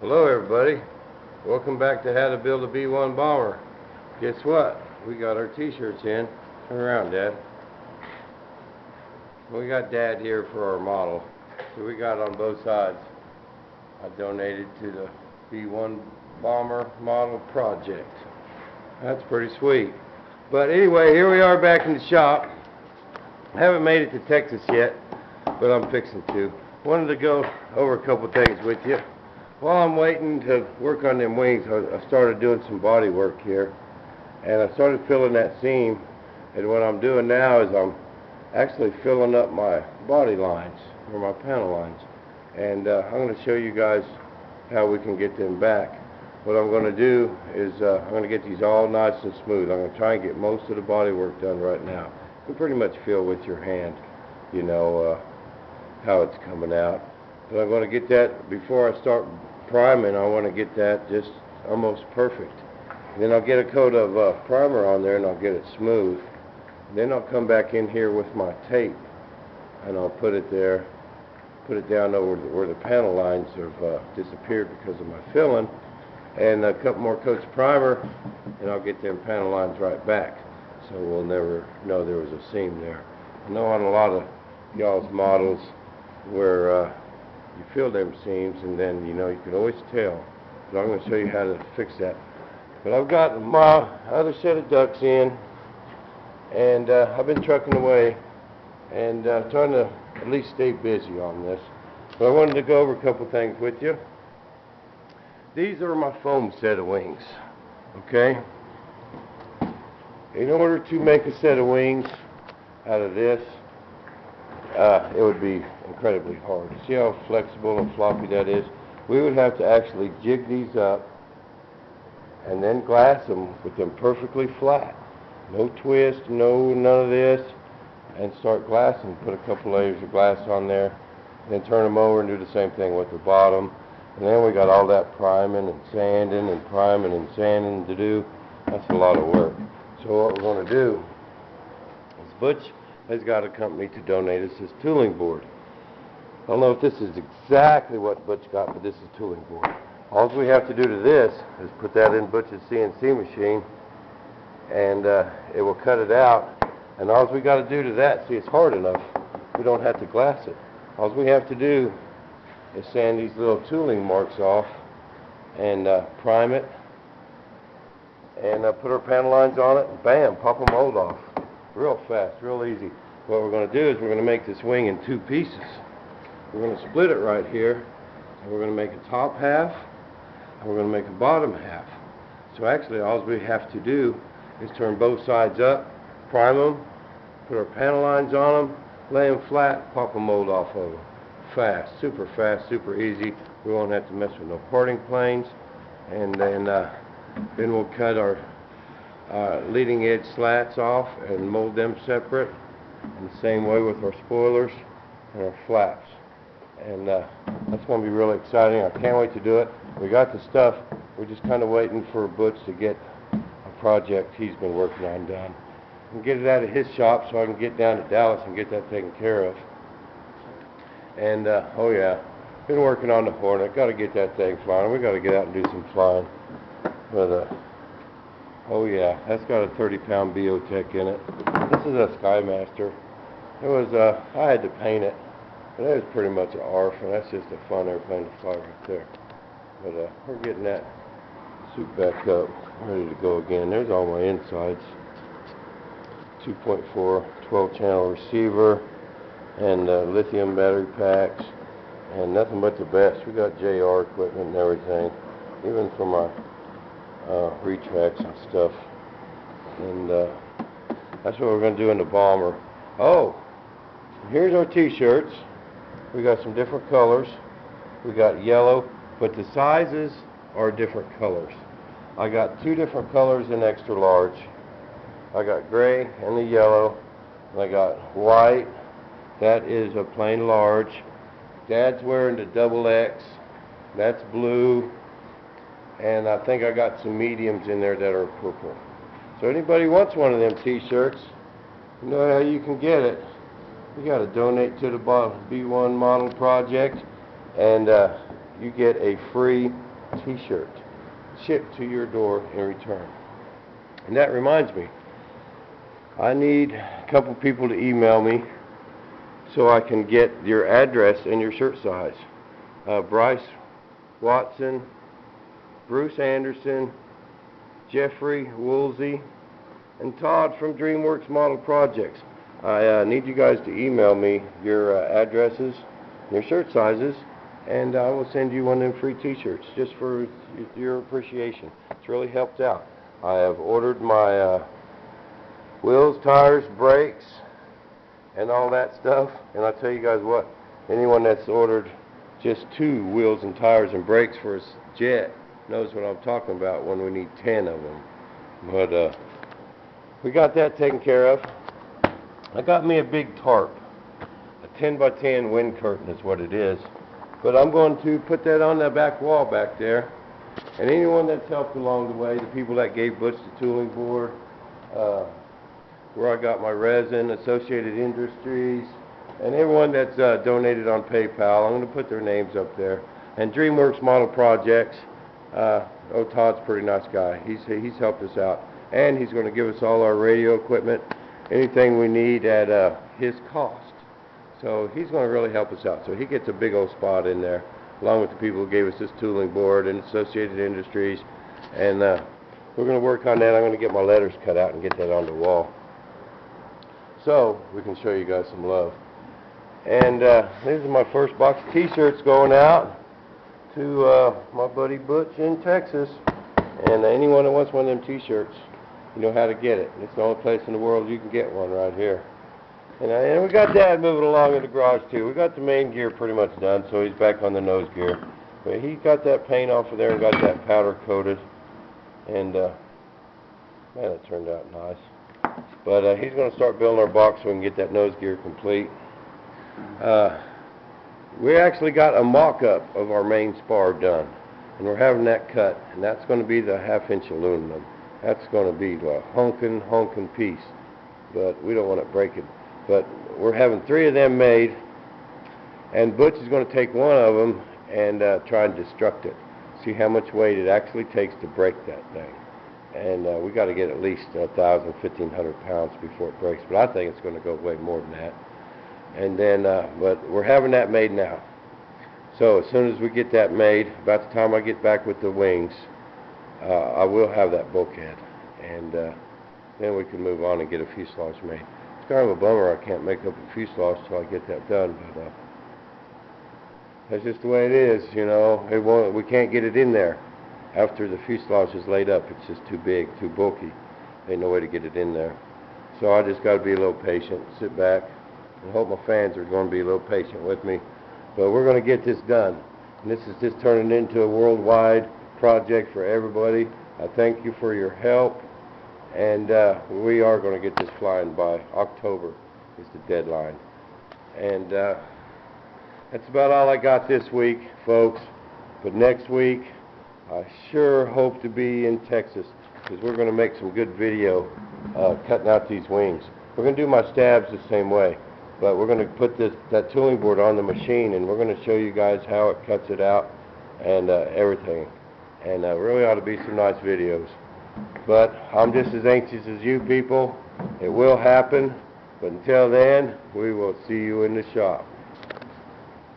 Hello everybody, welcome back to How to Build a B-1 Bomber. Guess what? We got our t-shirts in. Turn around, Dad. We got Dad here for our model. So we got on both sides. I donated to the B-1 Bomber model project. That's pretty sweet. But anyway, here we are back in the shop. I haven't made it to Texas yet, but I'm fixing to. Wanted to go over a couple things with you. While I'm waiting to work on them wings, I started doing some body work here, and I started filling that seam. And what I'm doing now is I'm actually filling up my body lines, or my panel lines. And I'm going to show you guys how we can get them back. What I'm going to do is I'm going to get these all nice and smooth. I'm going to try and get most of the body work done right now. You can pretty much feel with your hand, you know, how it's coming out. But I'm going to get that before I start priming. I want to get that just almost perfect. And then I'll get a coat of primer on there and I'll get it smooth. And then I'll come back in here with my tape and I'll put it there, put it down over where the panel lines have disappeared because of my filling, and a couple more coats of primer, and I'll get them panel lines right back. So we'll never know there was a seam there. I know on a lot of y'all's models where you fill them seams and then you can always tell. So I'm going to show you how to fix that. But I've got my other set of ducks in, and I've been trucking away and trying to at least stay busy on this. But I wanted to go over a couple things with you. These are my foam set of wings, okay? In order to make a set of wings out of this, it would be incredibly hard. See how flexible and floppy that is? We would have to actually jig these up and then glass them with them perfectly flat. No twist, none of this, and start glassing. Put a couple layers of glass on there, and then turn them over and do the same thing with the bottom. And then we got all that priming and sanding and priming and sanding to do. That's a lot of work. So what we're going to do is Butch has got a company to donate us this tooling board. I don't know if this is exactly what Butch got, but this is tooling board. All we have to do to this is put that in Butch's CNC machine, and it will cut it out. And all we got to do to that, see, it's hard enough. We don't have to glass it. All we have to do is sand these little tooling marks off and prime it, and put our panel lines on it, and bam, pop a mold off. Real fast, real easy. What we're going to do is we're going to make this wing in two pieces. We're going to split it right here, and we're going to make a top half, and we're going to make a bottom half. So actually all we have to do is turn both sides up, prime them, put our panel lines on them, lay them flat, pop a mold off of them. Fast, super easy. We won't have to mess with no parting planes. And then we'll cut our leading edge slats off and mold them separate. And the same way with our spoilers and our flaps. And that's going to be really exciting. I can't wait to do it. We got the stuff. We're just kind of waiting for Butch to get a project he's been working on done and get it out of his shop so I can get down to Dallas and get that taken care of. And oh yeah, been working on the Hornet. Got to get that thing flying. We got to get out and do some flying. But oh yeah, that's got a 30-pound Biotech in it. This is a Skymaster. It was I had to paint it, but it was pretty much an ARF, and that's just a fun airplane to fly right there. But we're getting that suit back up, ready to go again. There's all my insides. 2.4 12-channel receiver, and lithium battery packs, and nothing but the best. We got JR equipment and everything, even for my retracts and stuff. And that's what we're going to do in the Bomber. Oh, here's our t-shirts. We got some different colors. We got yellow, but the sizes are different colors. I got two different colors in extra large. I got gray and the yellow, and I got white. That is a plain large. Dad's wearing the XX. That's blue. And I think I got some mediums in there that are purple. So anybody wants one of them t-shirts, you know how you can get it. You got to donate to the B1 model project, and you get a free t-shirt shipped to your door in return. And that reminds me, I need a couple people to email me so I can get your address and your shirt size. Bryce Watson, Bruce Anderson, Jeffrey Woolsey, and Todd from DreamWorks Model Projects. I need you guys to email me your addresses, your shirt sizes, and I will send you one of them free t-shirts just for your appreciation. It's really helped out. I have ordered my wheels, tires, brakes, and all that stuff. And I'll tell you guys what, anyone that's ordered just 2 wheels and tires and brakes for a jet knows what I'm talking about when we need 10 of them. But we got that taken care of. I got me a big tarp. A 10 by 10 wind curtain is what it is. But I'm going to put that on the back wall back there. And anyone that's helped along the way, the people that gave Butch the tooling board, where I got my resin, Associated Industries, and everyone that's donated on PayPal, I'm going to put their names up there. And DreamWorks Model Projects, Todd's a pretty nice guy. He's helped us out. And he's going to give us all our radio equipment, anything we need at his cost. So he's going to really help us out. So he gets a big old spot in there, along with the people who gave us this tooling board and Associated Industries. And we're going to work on that. I'm going to get my letters cut out and get that on the wall, so we can show you guys some love. And this is my first box of t-shirts going out to my buddy Butch in Texas. And anyone that wants one of them t-shirts, you know how to get it. It's the only place in the world you can get one, right here. And we got Dad moving along in the garage too. We got the main gear pretty much done, so he's back on the nose gear. But he got that paint off of there and got that powder coated. And man, it turned out nice. But he's going to start building our box so we can get that nose gear complete. We actually got a mock-up of our main spar done, and we're having that cut, and that's going to be the 1/2-inch aluminum. That's going to be a honkin' piece, but we don't want it breaking. But we're having 3 of them made, and Butch is going to take one of them and try and destruct it. See how much weight it actually takes to break that thing. And we got to get at least 1,000, 1,500 pounds before it breaks. But I think it's going to go way more than that. And then, but we're having that made now. So as soon as we get that made, about the time I get back with the wings, I will have that bulkhead. And then we can move on and get a fuselage made. It's kind of a bummer I can't make up a fuselage till I get that done. But that's just the way it is, you know. We can't get it in there. After the fuselage is laid up, it's just too big, too bulky. Ain't no way to get it in there. So I just got to be a little patient, sit back, and hope my fans are going to be a little patient with me. But we're going to get this done. And this is just turning into a worldwide project for everybody. I thank you for your help. And we are going to get this flying by October is the deadline. And that's about all I got this week, folks. But next week, I sure hope to be in Texas, because we're going to make some good video cutting out these wings. We're going to do my stabs the same way, but we're going to put that tooling board on the machine, and we're going to show you guys how it cuts it out and everything. And really ought to be some nice videos. But I'm just as anxious as you people. It will happen, but until then, we will see you in the shop.